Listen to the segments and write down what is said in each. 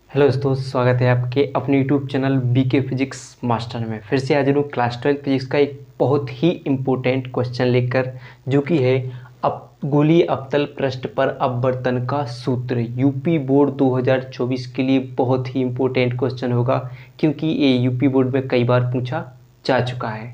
Hello दोस्तों, स्वागत है आपके अपने YouTube channel BK physics master में। फिर से हाजिर हूँ क्लास 12 फिजिक्स का एक बहुत ही इम्पोर्टेंट क्वेश्चन लेकर, जो कि है गोलीय अवतल पृष्ठ पर अपवर्तन का सूत्र। यूपी बोर्ड 2024 के लिए बहुत ही इम्पोर्टेंट क्वेश्चन होगा, क्योंकि ये यूपी बोर्ड में कई बार पूछा जा चुका है।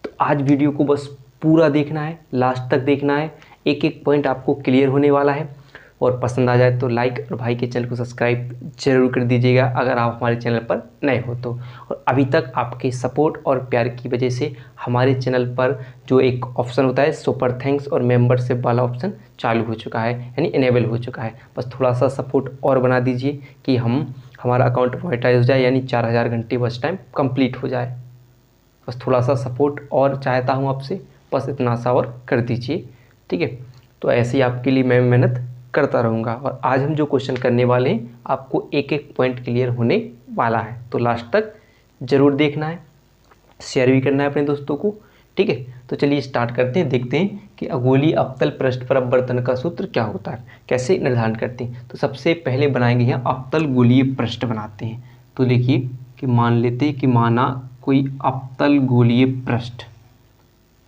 तो आज वीडियो को बस पूरा देखना है, लास्ट तक देखना है, एक एक पॉइंट आपको क्लियर होने वाला है। और पसंद आ जाए तो लाइक और भाई के चैनल को सब्सक्राइब जरूर कर दीजिएगा अगर आप हमारे चैनल पर नए हो तो। और अभी तक आपके सपोर्ट और प्यार की वजह से हमारे चैनल पर जो एक ऑप्शन होता है सुपर थैंक्स और मेंबरशिप वाला ऑप्शन चालू हो चुका है, यानी इनेबल हो चुका है। बस थोड़ा सा सपोर्ट और बना दीजिए कि हमारा अकाउंट मोनेटाइज हो जाए, यानी 4000 घंटे वॉच टाइम कंप्लीट हो जाए। बस थोड़ा सा सपोर्ट और चाहता हूँ आपसे, बस इतना सा और कर दीजिए, ठीक है। तो ऐसे ही आपके लिए मैं मेहनत करता रहूँगा। और आज हम जो क्वेश्चन करने वाले हैं, आपको एक एक पॉइंट क्लियर होने वाला है, तो लास्ट तक ज़रूर देखना है, शेयर भी करना है अपने दोस्तों को, ठीक है। तो चलिए स्टार्ट करते हैं, देखते हैं कि अगोलीय अवतल पृष्ठ पर अपवर्तन का सूत्र क्या होता है, कैसे निर्धारण करते हैं। तो सबसे पहले बनाएंगे यहाँ अवतल गोलीय पृष्ठ बनाते हैं। तो देखिए कि मान लेते हैं कि माना कोई अवतल गोलीय पृष्ठ,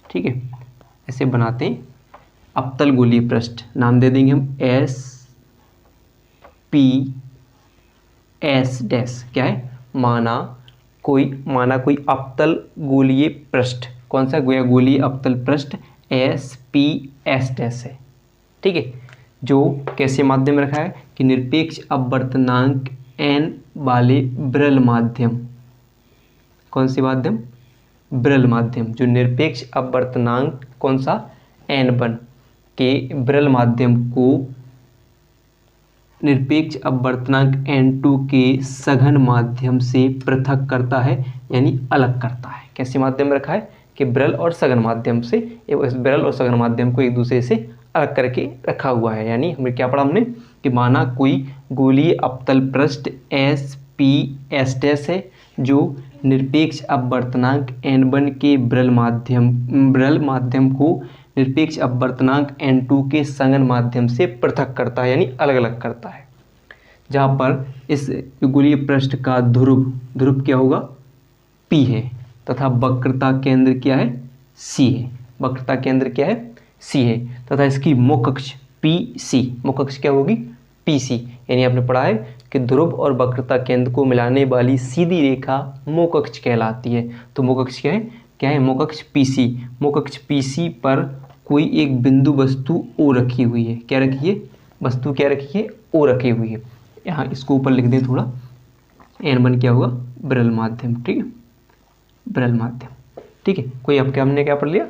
ठीक है, ऐसे बनाते हैं अवतल गोलीय पृष्ठ। नाम दे देंगे हम एस पी एस डैश। क्या है? माना कोई अवतल गोलीय पृष्ठ। कौन सा? गोलीय अवतल पृष्ठ एस पी एस डैश है, ठीक है। जो कैसे माध्यम रखा है कि निरपेक्ष अपवर्तनांक एन वाले विरल माध्यम। कौन सी माध्यम? विरल माध्यम। जो निरपेक्ष अपवर्तनांक कौन सा? n1 के विरल माध्यम को निरपेक्ष अपवर्तनांक n2 के सघन माध्यम से पृथक करता है, यानी अलग करता है। कैसे माध्यम रखा है कि विरल और सघन माध्यम से, इस विरल और सघन माध्यम को एक दूसरे से अलग करके रखा हुआ है। यानी हमें क्या पढ़ा हमने कि माना कोई गोलीय अवतल पृष्ठ एस पी एस डैश है, जो निरपेक्ष अपवर्तनांक n1 के विरल माध्यम को निरपेक्ष अपवर्तनांक n2 के सघन माध्यम से पृथक करता है, यानी अलग अलग करता है। जहाँ पर इस गोलीय पृष्ठ का ध्रुव क्या होगा? P है, तथा वक्रता केंद्र क्या है? C है। वक्रता केंद्र क्या है? C है, तथा इसकी मुख्य PC। मुख्य क्या होगी? PC। यानी आपने पढ़ा है कि ध्रुव और वक्रता केंद्र को मिलाने वाली सीधी रेखा मुख्य कहलाती है। तो मुख्य क्या है? क्या है? मुख्य PC। मुख्य PC पर कोई एक बिंदु वस्तु O रखी हुई है। क्या रखी है? वस्तु क्या रखी है? O रखी हुई है। यहाँ इसको ऊपर लिख दें थोड़ा। n1 क्या होगा? विरल माध्यम, ठीक है, विरल माध्यम, ठीक है। कोई आपके हमने क्या पढ़ लिया?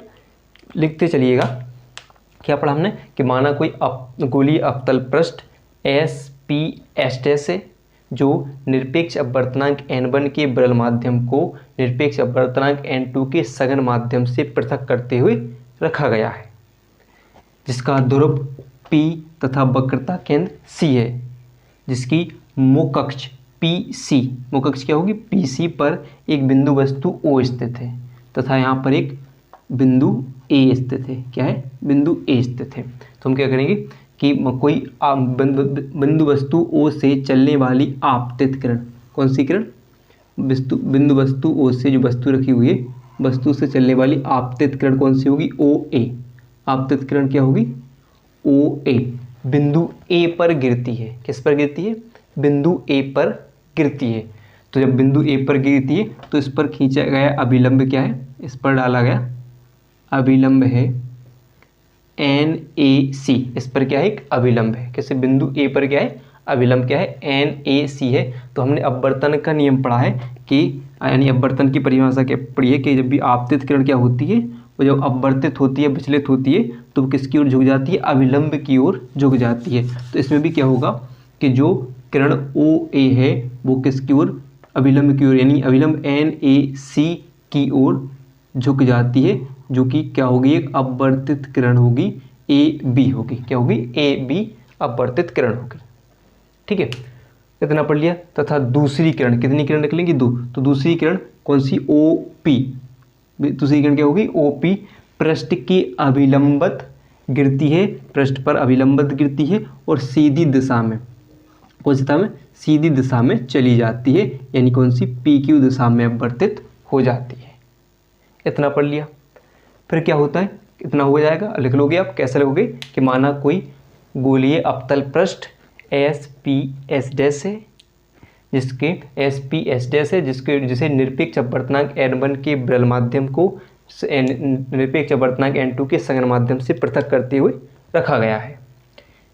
लिखते चलिएगा। क्या पढ़ा हमने कि माना कोई गोलीय अवतल पृष्ठ एस पी एस डैश है, जो निरपेक्ष अपवर्तनांक n1 के विरल माध्यम को निरपेक्ष अपवर्तनांक n2 के सघन माध्यम से पृथक करते हुए रखा गया है, जिसका ध्रुव P तथा वक्रता केंद्र C है, जिसकी मुख्य PC, मुख्य क्या होगी? PC पर एक बिंदु वस्तु O स्थित है, तथा यहाँ पर एक बिंदु A स्थित है। क्या है? बिंदु A स्थित है। तो हम क्या करेंगे कि कोई बिंदु वस्तु O से चलने वाली आपतित किरण। कौन सी किरण? बिंदु वस्तु O से जो वस्तु रखी हुई है, वस्तु से चलने वाली आपतित किरण कौन सी होगी? OA। आपतित किरण क्या होगी? OA बिंदु A पर गिरती है। किस पर गिरती है? बिंदु A पर गिरती है। तो जब बिंदु A पर गिरती है तो इस पर खींचा गया अभिलंब क्या है? इस पर डाला गया अभिलंब है NAC। इस पर क्या है? एक अभिलंब है। कैसे? बिंदु A पर क्या है? अभिलंब क्या है? NAC है। तो हमने अपवर्तन का नियम पढ़ा है कि, यानी अपवर्तन की परिभाषा क्या पढ़ी है कि जब भी आपतित किरण क्या होती है, वो जब अपवर्तित होती है, विचलित होती है, तो वो किसकी ओर झुक जाती है? अभिलंब की ओर झुक जाती है। तो इसमें भी क्या होगा कि जो किरण OA है वो किसकी ओर? अभिलंब की ओर, यानी अभिलंब NAC की ओर झुक जाती है, जो कि क्या होगी? एक अपवर्तित किरण होगी, AB होगी। क्या होगी? AB अपवर्तित किरण होगी, ठीक है। इतना पढ़ लिया। तथा दूसरी किरण, कितनी किरण निकलेंगी? 2। तो दूसरी किरण कौन सी? OP। दूसरी किरण क्या होगी? OP पृष्ठ की अभिलंबत गिरती है, पृष्ठ पर अभिलंबत गिरती है और सीधी दिशा में, कौन सी दिशा में, सीधी दिशा में चली जाती है, यानी कौन सी, PQ दिशा में अपवर्तित हो जाती है। इतना पढ़ लिया। फिर क्या होता है, इतना हो जाएगा, लिख लोगे आप। कैसे लिखोगे कि माना कोई गोलीय अवतल पृष्ठ SP S' है, जिसके SP S' है, जिसे निरपेक्ष अपवर्तनांक N1 के विरल माध्यम को निरपेक्ष अपवर्तनांक N2 के सघन माध्यम से पृथक करते हुए रखा गया है।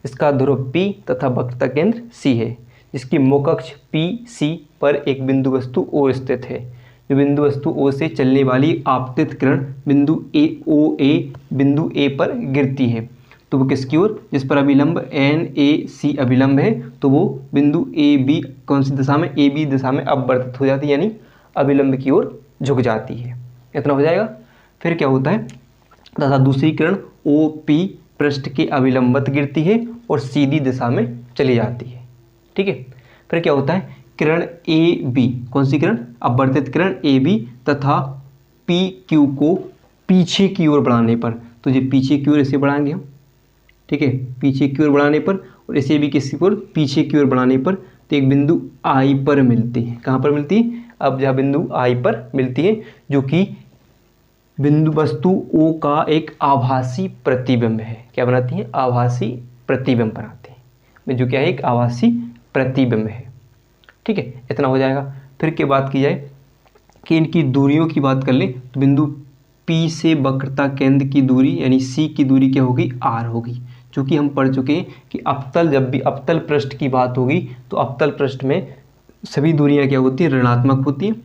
इसका ध्रुव P तथा वक्रता केंद्र C है, जिसकी मुख अक्ष PC पर एक बिंदु वस्तु O स्थित है। जो बिंदु वस्तु O से चलने वाली आपतित किरण बिंदु OA बिंदु A पर गिरती है, तो वो किसकी ओर, जिस पर अभिलंब NAC अभिलंब है, तो वो बिंदु AB कौन सी दिशा में, AB दिशा में अपवर्तित हो जाती है, यानी अभिलंब की ओर झुक जाती है। इतना हो जाएगा। फिर क्या होता है, तथा दूसरी किरण OP पृष्ठ के अभिलंबत गिरती है और सीधी दिशा में चली जाती है। ठीक है। फिर क्या होता है, किरण AB, कौन सी किरण, अपवर्तित किरण AB तथा PQ को पीछे की ओर बढ़ाने पर, तो ये पीछे की ओर इसे बढ़ाएंगे हम, ठीक है, पीछे की ओर बढ़ाने पर, और इसे भी किसी ओर पीछे की ओर बढ़ाने पर, तो एक बिंदु I पर मिलती है। कहाँ पर मिलती है, अब जहाँ बिंदु I पर मिलती है, जो कि बिंदु वस्तु O का एक आभासी प्रतिबिंब है। क्या बनाती है, आभासी प्रतिबिंब बनाती है, जो क्या है, एक आभासी प्रतिबिंब है। ठीक है, इतना हो जाएगा। फिर क्या बात की जाए कि इनकी दूरियों की बात कर लें, तो बिंदु P से वक्रता केंद्र की दूरी यानी C की दूरी क्या होगी, R होगी। जो कि हम पढ़ चुके हैं कि अवतल, जब भी अवतल पृष्ठ की बात होगी तो अवतल पृष्ठ में सभी दूरियां क्या होती हैं, ऋणात्मक होती हैं,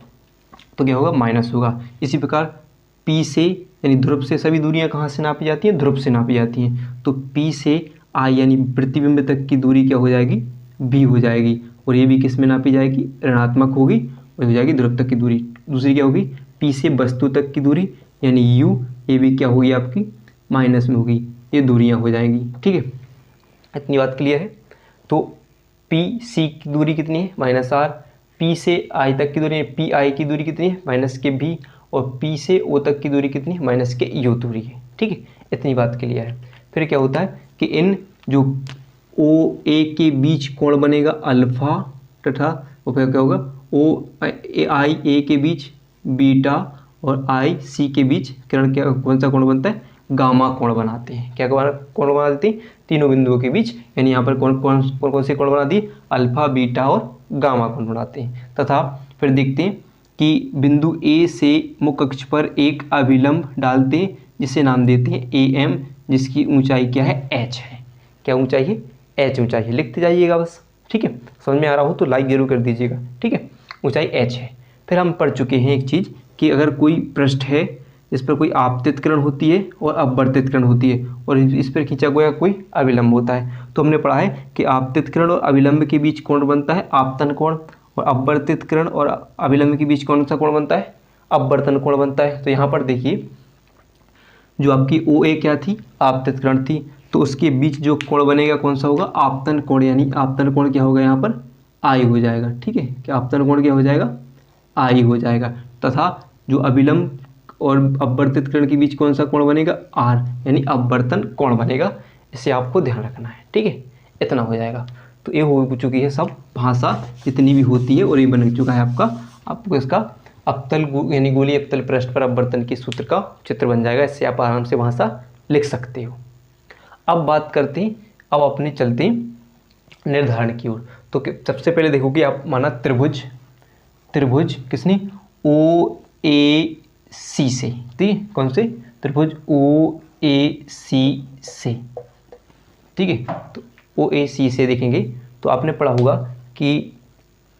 तो क्या होगा, माइनस होगा। इसी प्रकार P से यानी ध्रुव से सभी दूरियां कहाँ से नापी जाती हैं, ध्रुव से नापी जाती हैं, तो P से I यानी प्रतिबिंब तक की दूरी क्या हो जाएगी, B हो जाएगी, और ये भी किस में नापी जाएगी, ऋणात्मक होगी, और हो जाएगी ध्रुव तक की दूरी। दूसरी क्या होगी, P से वस्तु तक की दूरी यानी U, ये भी क्या होगी आपकी, माइनस में होगी। ये दूरियां हो जाएंगी। ठीक है, इतनी बात क्लियर है। तो PC की दूरी कितनी है, -R। P से I तक की दूरी, PI की दूरी कितनी है, -B, और P से O तक की दूरी कितनी है, -U दूरी है। ठीक है, इतनी बात क्लियर है। फिर क्या होता है कि इन जो OA के बीच कोण बनेगा अल्फा, तथा वो फिर क्या होगा, OIA के बीच बीटा, और IC के बीच किरण क्या, कौन सा कोण बनता है, गामा कोण बनाते हैं। क्या कोण बना देते हैं, तीनों बिंदुओं के बीच, यानी यहाँ पर कौन से कोण बना दिए, अल्फा, बीटा और गामा कोण बनाते हैं। तथा फिर देखते हैं कि बिंदु A से मुख अक्ष पर एक अभिलंब डालते हैं, जिसे नाम देते हैं AM, जिसकी ऊंचाई क्या है, H है। क्या ऊंचाई है, H ऊंचाई है। लिखते जाइएगा बस। ठीक है, समझ में आ रहा हो तो लाइक जरूर कर दीजिएगा। ठीक है, ऊंचाई H है। फिर हम पढ़ चुके हैं एक चीज़ कि अगर कोई पृष्ठ है इस पर कोई आपतित किरण होती है और अपवर्तित किरण होती है, और इस पर खींचा गया कोई अभिलंब होता है, तो हमने पढ़ा है कि आपतित किरण और अभिलंब के बीच कोण बनता है आपतन कोण, और अपवर्तित किरण और अभिलंब के बीच कौन सा कोण बनता है, अपवर्तन कोण बनता है। तो यहाँ पर देखिए, जो आपकी OA क्या थी, आपतित किरण थी, तो उसके बीच जो कोण बनेगा कौन सा होगा, आपतन कोण, यानी आपतन कोण क्या होगा, यहाँ पर I हो जाएगा। ठीक है, क्या आपतन कोण क्या हो जाएगा, I हो जाएगा। तथा जो अभिलंब और अपवर्तित किरण के बीच कौन सा कोण बनेगा, R, यानी अपवर्तन कोण बनेगा। इसे आपको ध्यान रखना है। ठीक है, इतना हो जाएगा। तो ये हो चुकी है सब भाषा जितनी भी होती है, और ये बन चुका है आपको इसका अवतल यानी गोलीय अवतल पृष्ठ पर अपवर्तन के सूत्र का चित्र बन जाएगा। इससे आप आराम से भाषा लिख सकते हो। अब बात करते हैं, अब अपने चलते हैं निर्धारण की ओर। तो सबसे पहले देखो कि आप माना त्रिभुज किसने, OAC से, ठीक है, कौन से, त्रिभुज OAC से। ठीक है, तो OAC से देखेंगे तो आपने पढ़ा होगा कि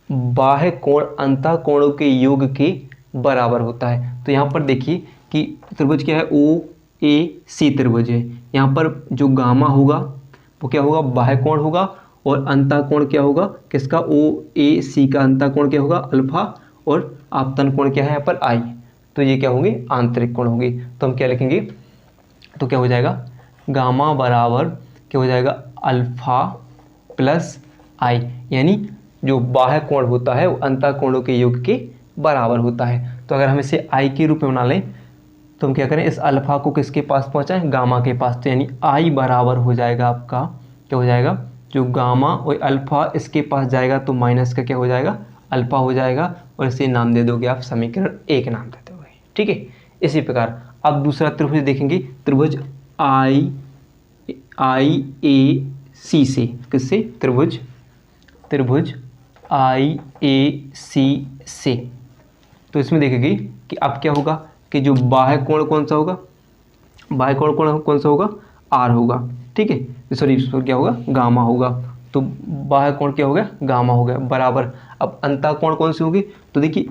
बाह्य कोण अंतः कोणों के योग के बराबर होता है। तो यहाँ पर देखिए कि त्रिभुज क्या है, OAC त्रिभुज है। यहाँ पर जो गामा होगा वो क्या होगा, बाह्य कोण होगा, और अंतः कोण क्या होगा किसका, OAC का अंतः कोण क्या होगा, अल्फा, और आपतन कोण क्या है यहाँ पर I। तो ये क्या होंगे, आंतरिक कोण होंगे। तो हम क्या लिखेंगे, तो क्या हो जाएगा, गामा बराबर क्या हो जाएगा, अल्फा प्लस I, यानी जो बाह्य कोण होता है वो अंतः कोणों के योग के बराबर होता है। तो अगर हम इसे I के रूप में बना लें तो हम क्या करें, इस अल्फा को किसके पास पहुँचाएं, गामा के पास। तो यानी I बराबर हो जाएगा आपका, क्या हो जाएगा, जो गामा और अल्फ़ा इसके पास जाएगा तो माइनस का क्या हो जाएगा, अल्फ़ा हो जाएगा, और इसे नाम दे दोगे आप समीकरण 1 नाम दे दोगे। ठीक है, इसी प्रकार अब दूसरा त्रिभुज देखेंगे, त्रिभुज IAC से, किससे, त्रिभुज IAC से। तो इसमें देखेंगे कि अब क्या होगा कि जो बाह्य कोण कौन सा होगा, बाह्य कोण कौन सा होगा, R होगा। ठीक है, सॉरी क्या होगा, गामा होगा। तो बाह्य कोण क्या हो गया, गामा हो गया, बराबर। अब अंतः कोण कौन सी होगी, तो देखिए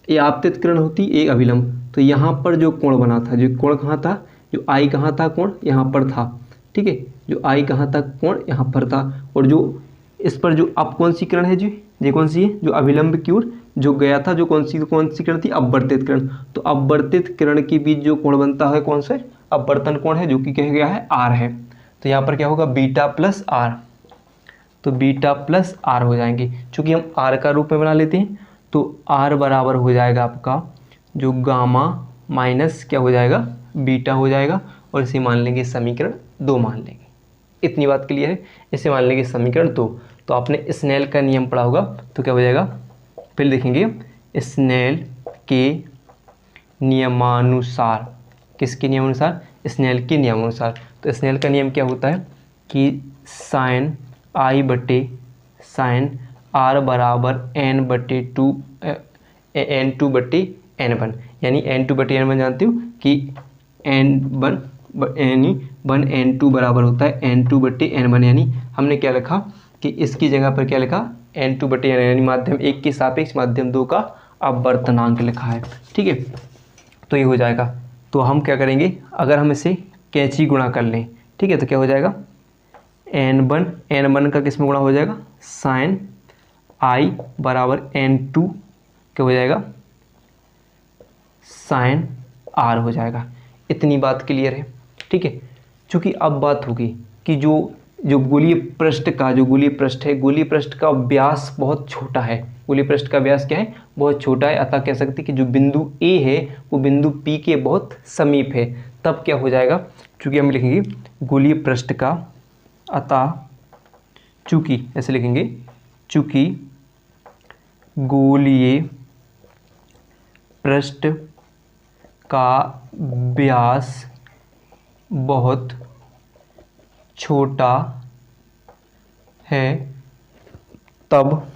ये आपतित किरण होती एक अभिलंब, तो यहाँ पर जो कोण बना था, जो कोण कहाँ था, जो I कहाँ था, कोण यहाँ पर था। ठीक है, जो I कहाँ था, कोण यहाँ पर था, और जो इस पर जो अब कौन सी किरण है जी, ये कौन सी है, जो अभिलंब की ओर जो गया था, जो कौन सी किरण थी, अपवर्तित किरण। तो अपवर्तित किरण के बीच जो कोण बनता है कौन से, अपवर्तन कोण है, जो कि कहा गया है R है। तो यहाँ पर क्या होगा, बीटा प्लस R, तो बीटा प्लस R हो जाएंगे। चूँकि हम R का रूप में बना लेते हैं तो R बराबर हो जाएगा आपका जो गामा माइनस क्या हो जाएगा, बीटा हो जाएगा, और इसे मान लेंगे समीकरण 2 मान लेंगे। इतनी बात क्लियर है, इसे मान लेंगे समीकरण 2। तो आपने स्नेल का नियम पढ़ा होगा, तो क्या हो जाएगा, फिर देखेंगे स्नेल के नियमानुसार, किसके नियमानुसार, स्नेल के नियमानुसार। तो स्नेल का नियम क्या होता है कि साइन I बटे साइन R बराबर N2 बटे N1, यानी N2 बटे N1 जानते हो कि N1 N2 बराबर होता है N2 बटे N1, यानी हमने क्या लिखा कि इसकी जगह पर क्या लिखा, N2 बटे N, यानी माध्यम 1 के सापेक्ष माध्यम 2 का अपवर्तनांक लिखा है। ठीक है, तो ये हो जाएगा। तो हम क्या करेंगे, अगर हम इसे कैंची गुणा कर लें, ठीक है, तो क्या हो जाएगा, N1 का किस में गुणा हो जाएगा, साइन I बराबर N2 क्या हो जाएगा, साइन R हो जाएगा। इतनी बात क्लियर है। ठीक है, चूँकि अब बात होगी कि जो गोलीय पृष्ठ का, जो गोलीय पृष्ठ है, गोलीय पृष्ठ का व्यास बहुत छोटा है, गोलीय पृष्ठ का व्यास क्या है, बहुत छोटा है। अतः कह सकते हैं कि जो बिंदु A है वो बिंदु P के बहुत समीप है। तब क्या हो जाएगा, चूँकि हम लिखेंगे गोलीय पृष्ठ का, अतः चूँकि ऐसे लिखेंगे, चूँकि गोलीय पृष्ठ का व्यास बहुत छोटा है, तब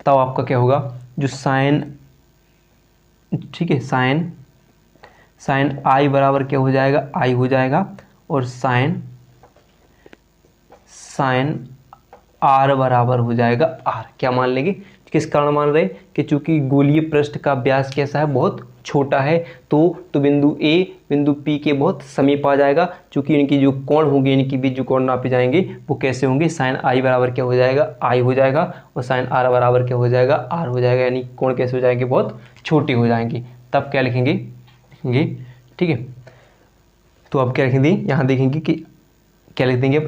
आपका क्या होगा, जो साइन, ठीक है, साइन I बराबर क्या हो जाएगा, I हो जाएगा, और साइन R बराबर हो जाएगा R। क्या मान लेंगे, किस कारण मान रहे हैं कि चूंकि गोलीय पृष्ठ का व्यास कैसा है, बहुत छोटा है, तो बिंदु A बिंदु P के बहुत समीप आ जाएगा। चूंकि इनकी जो कोण होंगे, इनके बीच जो कोण नापे जाएंगे वो कैसे होंगे, साइन I बराबर क्या हो जाएगा, I हो जाएगा, और साइन R बराबर क्या हो जाएगा, R हो जाएगा, यानी कोण कैसे हो जाएंगे, बहुत छोटे हो जाएंगे। तब क्या लिखेंगे, ठीक है, तो अब क्या लिखेंगे, यहाँ देखेंगे कि क्या लिख देंगे,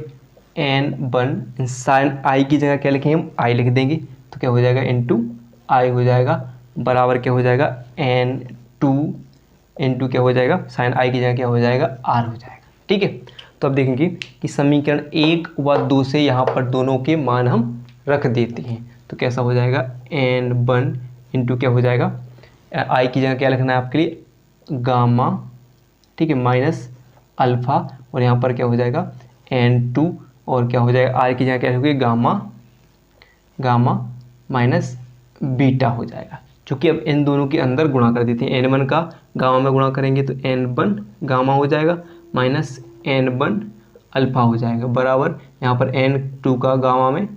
N1 साइन I की जगह क्या लिखेंगे, हम I लिख देंगे, तो क्या हो जाएगा, N2 I हो जाएगा, बराबर क्या हो जाएगा, N2 क्या हो जाएगा, साइन I की जगह क्या हो जाएगा, R हो जाएगा। ठीक है, तो अब देखेंगे कि समीकरण 1 व 2 से यहाँ पर दोनों के मान हम रख देते हैं। तो कैसा हो जाएगा, N1 इंटू क्या हो जाएगा, I की जगह क्या लिखना है आपके लिए, गामा, ठीक है, माइनस अल्फ़ा, और यहाँ पर क्या हो जाएगा N2, और क्या हो जाएगा, R की जगह क्या होगी, गामा माइनस बीटा हो जाएगा। चूँकि अब इन दोनों के अंदर गुणा कर देते हैं, N1 का गामा में गुणा करेंगे तो N1 गामा हो जाएगा, माइनस N1 अल्फ़ा हो जाएगा, बराबर यहाँ पर N2 का गामा में,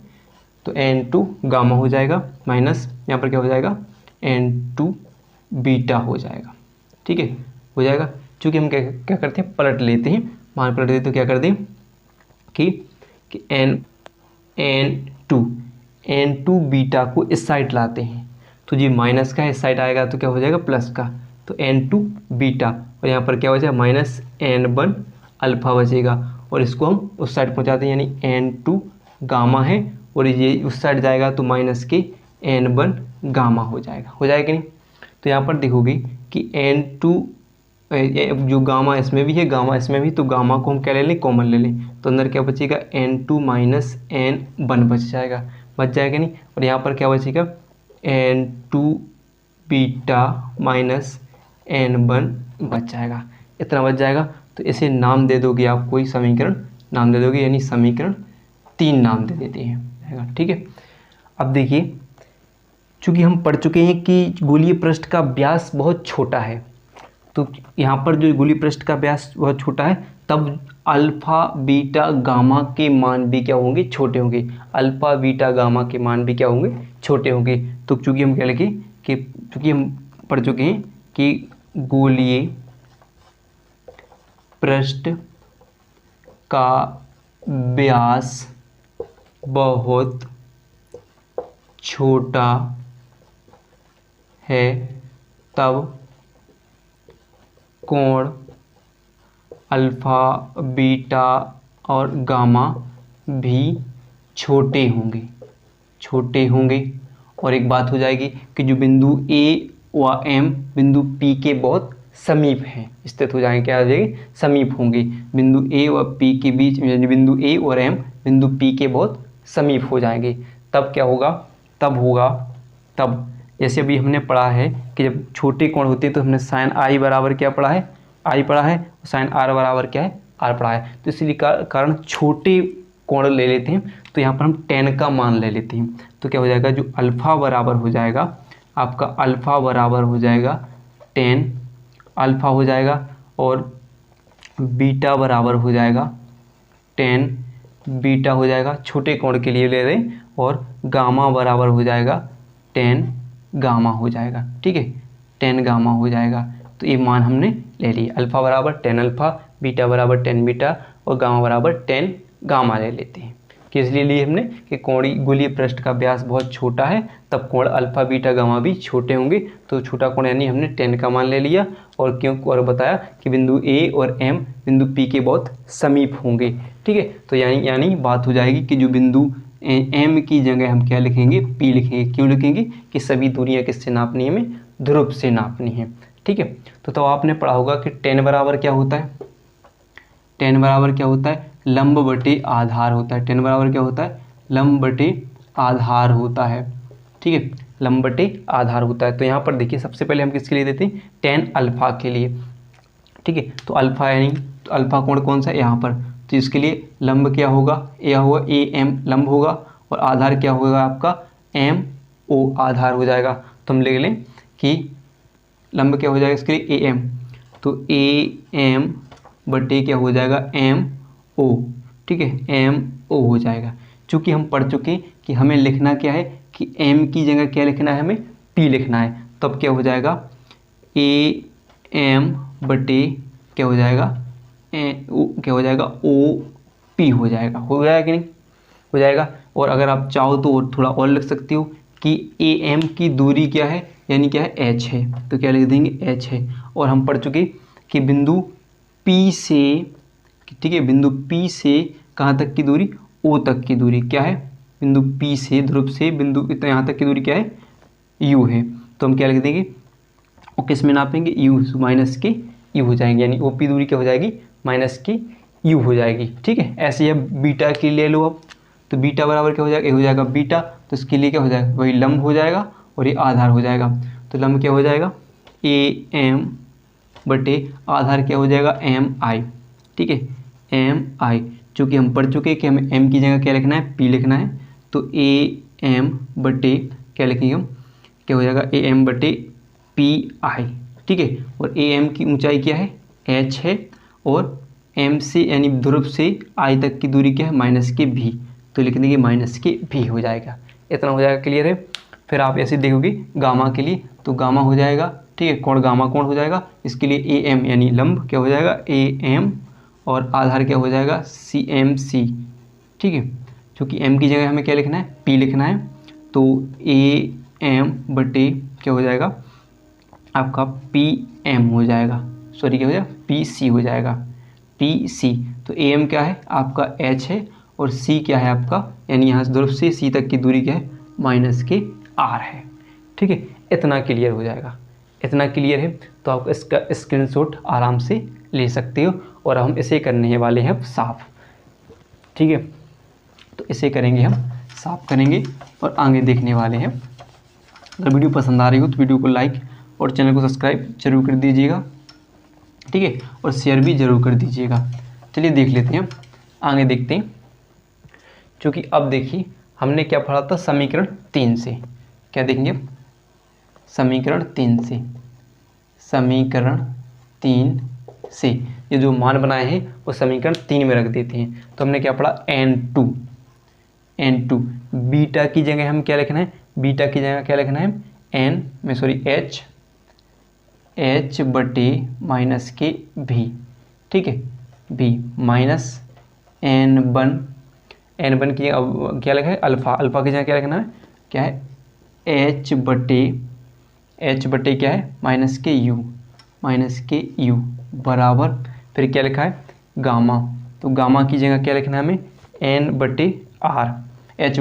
तो N2 गामा हो जाएगा, माइनस यहाँ पर क्या हो जाएगा, N2 बीटा हो जाएगा। ठीक है, हो जाएगा। चूँकि हम क्या करते हैं, पलट लेते हैं, मान पलट देते तो क्या कर दें कि N2 बीटा को इस साइड लाते हैं, तो जी माइनस का इस साइड आएगा तो क्या हो जाएगा, प्लस का, तो N2 बीटा, और यहाँ पर क्या हो जाएगा, माइनस N1 अल्फ़ा बचेगा, और इसको हम उस साइड पहुँचाते हैं, यानी N2 गामा है, और ये उस साइड जाएगा तो माइनस के N1 गामा हो जाएगा कि नहीं। तो यहाँ पर देखोगे कि N2 जो गामा इसमें भी है, गामा इसमें भी, तो गामा को हम क्या ले लें, कॉमन ले लें, तो अंदर क्या बचेगा, N2 माइनस N1 बच जाएगा नहीं। और यहाँ पर क्या बचेगा, N2 बीटा माइनस N1 बच जाएगा, इतना बच जाएगा। तो इसे नाम दे दोगे आप, कोई समीकरण नाम दे दोगे, यानी समीकरण 3 नाम दे देते हैं, ठीक है। अब देखिए, चूँकि हम पढ़ चुके हैं कि गोलीय पृष्ठ का व्यास बहुत छोटा है, तो यहाँ पर जो गोलीय पृष्ठ का व्यास बहुत छोटा है, तब अल्फ़ा बीटा गामा के मान भी क्या होंगे, छोटे होंगे। अल्फ़ा बीटा गामा के मान भी क्या होंगे, छोटे होंगे। तो चूँकि हम क्या लिखें कि चूँकि हम पढ़ चुके हैं कि गोलीय पृष्ठ का व्यास बहुत छोटा है, तब कोण अल्फ़ा बीटा और गामा भी छोटे होंगे। और एक बात हो जाएगी कि जो बिंदु ए व एम बिंदु पी के बहुत समीप हैं, स्थित हो जाएंगे, क्या हो जाएंगे, समीप होंगे। बिंदु ए व पी के बीच में, बिंदु ए और एम बिंदु पी के बहुत समीप हो जाएंगे, तब क्या होगा, तब जैसे अभी हमने पढ़ा है कि जब छोटे कोण होते हैं तो हमने साइन आई बराबर क्या पढ़ा है, आई पढ़ा है, साइन आर बराबर क्या है, आर पढ़ा है। तो इसलिए कारण छोटे कोण ले लेते हैं, तो यहाँ पर हम tan का मान ले लेते हैं। तो क्या हो जाएगा, जो अल्फ़ा बराबर हो जाएगा आपका, अल्फ़ा बराबर हो जाएगा tan अल्फ़ा हो जाएगा, और बीटा बराबर हो जाएगा tan बीटा हो जाएगा, छोटे कोण के लिए ले रहे हैं, और गामा बराबर हो जाएगा tan गामा हो जाएगा, ठीक है, tan गामा हो जाएगा। तो ये मान हमने ले लिए, अल्फ़ा बराबर tan अल्फ़ा, बीटा बराबर tan बीटा, और गामा बराबर tan गामा ले लेते हैं। किस लिए लिए हमने, कि कोणीय गोलीय पृष्ठ का व्यास बहुत छोटा है, तब कोण अल्फ़ा बीटा गामा भी छोटे होंगे। तो छोटा कोण यानी हमने tan का मान ले लिया, और क्यों, और बताया कि बिंदु ए और एम बिंदु पी के बहुत समीप होंगे, ठीक है। तो यानी बात हो जाएगी कि जो बिंदु एम की जगह हम क्या लिखेंगे, पी लिखेंगे। क्यों लिखेंगे, कि सभी दूरियां किससे नापनी है, हमें ध्रुव से नापनी है, ठीक है। तो आपने पढ़ा होगा कि tan बराबर क्या होता है, tan बराबर क्या होता है, लंब बटे आधार होता है। tan बराबर क्या होता है, लंब बटे आधार होता है, ठीक है, लंब बटे आधार होता है। तो यहाँ पर देखिए, सबसे पहले हम किसके लिए देते हैं, tan अल्फ़ा के लिए, ठीक है। तो अल्फ़ा यानी, तो अल्फ़ा कोण कौन सा है यहाँ पर, तो इसके लिए लंब क्या होगा, यह होगा ए एम लंब होगा, और आधार क्या होगा आपका, एम ओ आधार हो जाएगा। तो हम लिख लें कि लंब क्या हो जाएगा इसके लिए, ए एम, तो ए एम बटे क्या हो जाएगा, एम ओ, ठीक है, एम ओ हो जाएगा। चूँकि हम पढ़ चुके हैं कि हमें लिखना क्या है, कि एम की जगह क्या लिखना है, हमें पी लिखना है। तब क्या हो जाएगा, ए एम बटे क्या हो जाएगा, क्या हो जाएगा, ओ पी हो जाएगा कि नहीं, हो जाएगा। और अगर आप चाहो तो थोड़ा और लिख सकते हो कि ए एम की दूरी क्या है, यानी क्या है, एच है, तो क्या लिख देंगे, एच है। और हम पढ़ चुके कि बिंदु पी से, ठीक है, बिंदु पी से कहाँ तक की दूरी, ओ तक की दूरी क्या है, बिंदु पी से, ध्रुव से बिंदु इतना यहाँ तक की दूरी क्या है, यू है। तो हम क्या लिख देंगे, और किस में नापेंगे, यू माइनस के यू हो जाएंगे, यानी ओ पी दूरी क्या हो जाएगी, माइनस की यू हो जाएगी, ठीक है। ऐसे ही अब बीटा की ले लो अब, तो बीटा बराबर क्या हो जाएगा, ए हो जाएगा बीटा, तो इसके लिए क्या हो जाएगा, वही लंब हो जाएगा, और ये आधार हो जाएगा। तो लंब क्या हो जाएगा, ए एम बटे आधार क्या हो जाएगा, एम आई, ठीक है, एम आई। चूँकि हम पढ़ चुके हैं कि हमें एम की जगह क्या लिखना है, पी लिखना है, तो ए एम बटे क्या लिखेंगे हम, क्या हो जाएगा, ए एम बटे पी आई, ठीक है। और ए एम की ऊंचाई क्या है, एच है, और एम से यानी ध्रुव से आई तक की दूरी क्या है, माइनस के भी, तो लिख देंगे माइनस के भी हो जाएगा। इतना हो जाएगा, क्लियर है। फिर आप ऐसे देखोगे गामा के लिए, तो गामा हो जाएगा, ठीक है, कोण गामा कोण हो जाएगा, इसके लिए ए एम यानी लंब क्या हो जाएगा, ए एम, और आधार क्या हो जाएगा, सी एम सी, ठीक है। क्योंकि एम की जगह हमें क्या लिखना है, पी लिखना है, तो ए एम बटे क्या हो जाएगा आपका, पी एम हो जाएगा, सॉरी क्या हो जाएगा, पी सी हो जाएगा, पी सी। तो ए एम क्या है आपका, एच है, और सी क्या है आपका, यानी यहाँ से ध्रुव से सी तक की दूरी क्या है, माइनस के आर है, ठीक है। इतना क्लियर हो जाएगा, इतना क्लियर है। तो आप इसका स्क्रीनशॉट आराम से ले सकते हो। और हम इसे करने वाले हैं साफ, ठीक है। तो इसे करेंगे हम साफ करेंगे और आगे देखने वाले हैं। अगर वीडियो पसंद आ रही हो तो वीडियो को लाइक और चैनल को सब्सक्राइब जरूर कर दीजिएगा, ठीक है, और शेयर भी जरूर कर दीजिएगा। चलिए देख लेते हैं, आगे देखते हैं। क्योंकि अब देखिए हमने क्या पढ़ा था, समीकरण 3 से। क्या देखेंगे, समीकरण 3 से, समीकरण 3 से ये जो मान बनाए हैं वो समीकरण 3 में रख देते हैं। तो हमने क्या पढ़ा, n2 बीटा की जगह हम क्या लिखना है, बीटा की जगह क्या लिखना है, h बटे माइनस के भी, ठीक है, b माइनस n1 की जगह क्या लिखा है, अल्फ़ा की जगह क्या लिखना है, क्या है, h बटे क्या है, माइनस के u बराबर, फिर क्या लिखा है, गामा। तो गामा की जगह क्या लिखना है हमें, h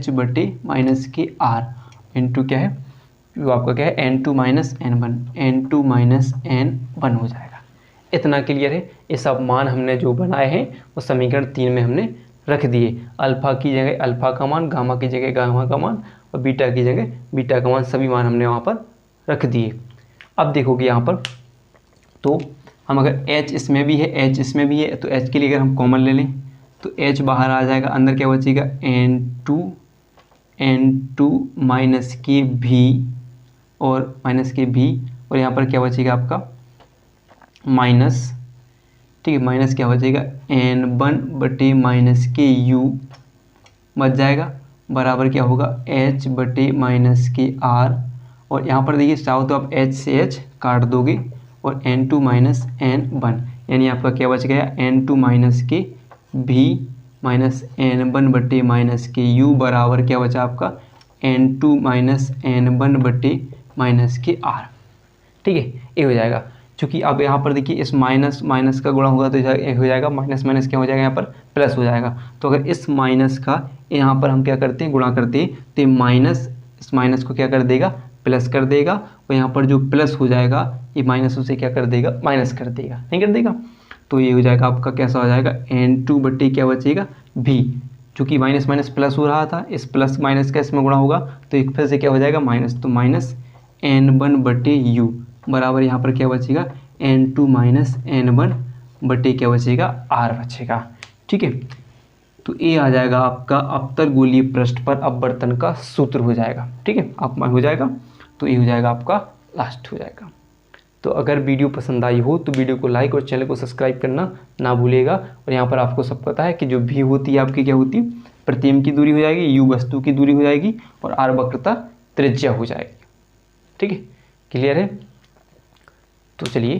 बटे माइनस के r इंटू क्या है, वो आपका क्या है, n2 माइनस n1 हो जाएगा। इतना क्लियर है। ये सब मान हमने जो बनाए हैं वो समीकरण 3 में हमने रख दिए। अल्फ़ा की जगह अल्फ़ा का मान, गामा की जगह गामा का मान और बीटा की जगह बीटा का मान, सभी मान हमने वहाँ पर रख दिए। अब देखोगे यहाँ पर, तो हम अगर h इसमें भी है, h इसमें भी है, तो h के लिए अगर हम कॉमन ले लें तो h बाहर आ जाएगा, अंदर क्या बचेगा, n2 माइनस के भी और माइनस के भी, और यहाँ पर क्या बचेगा आपका माइनस, ठीक है, माइनस क्या बचेगा, n1 बटे माइनस के u बच जाएगा, बराबर क्या होगा, h बटे माइनस के r। और यहाँ पर देखिए चाहो तो आप h से h काट दोगे और n2 माइनस n1, यानी आपका क्या बच गया, n2 माइनस के भी माइनस n1 बटे माइनस के u बराबर क्या बचा आपका, n2 माइनस n1 बटे माइनस के r, ठीक है, ये हो जाएगा। चूँकि अब यहाँ पर देखिए इस माइनस माइनस का गुणा होगा तो एक हो जाएगा, माइनस माइनस क्या हो जाएगा, यहाँ पर प्लस हो जाएगा। तो अगर इस माइनस का यहाँ पर हम क्या करते हैं, गुणा करते हैं, तो माइनस इस माइनस को क्या कर देगा, प्लस कर देगा, और यहाँ पर जो प्लस हो जाएगा ये माइनस उसे क्या कर देगा, माइनस कर देगा, नहीं कर देगा। तो ये हो जाएगा आपका कैसा हो जाएगा, n2 बटे क्या बचेगा, भी, चूँकि माइनस माइनस प्लस हो रहा था, इस प्लस माइनस का इसमें गुणा होगा तो एक फिर से क्या हो जाएगा, माइनस, तो माइनस n1 बटे u बराबर यहाँ पर क्या बचेगा, n2 माइनस n1 बटे क्या बचेगा, r बचेगा, ठीक है। तो ये आ जाएगा आपका अवतल गोलीय पृष्ठ पर अपवर्तन का सूत्र हो जाएगा, ठीक है, आप हो जाएगा। तो ये हो जाएगा आपका लास्ट हो जाएगा। तो अगर वीडियो पसंद आई हो तो वीडियो को लाइक और चैनल को सब्सक्राइब करना ना भूलिएगा। और यहाँ पर आपको सब पता है कि जो भी होती है आपकी क्या होती है, प्रतिबिंब की दूरी हो जाएगी, u वस्तु की दूरी हो जाएगी और r वक्रता त्रिज्या हो जाएगी, ठीक है, क्लियर है। तो चलिए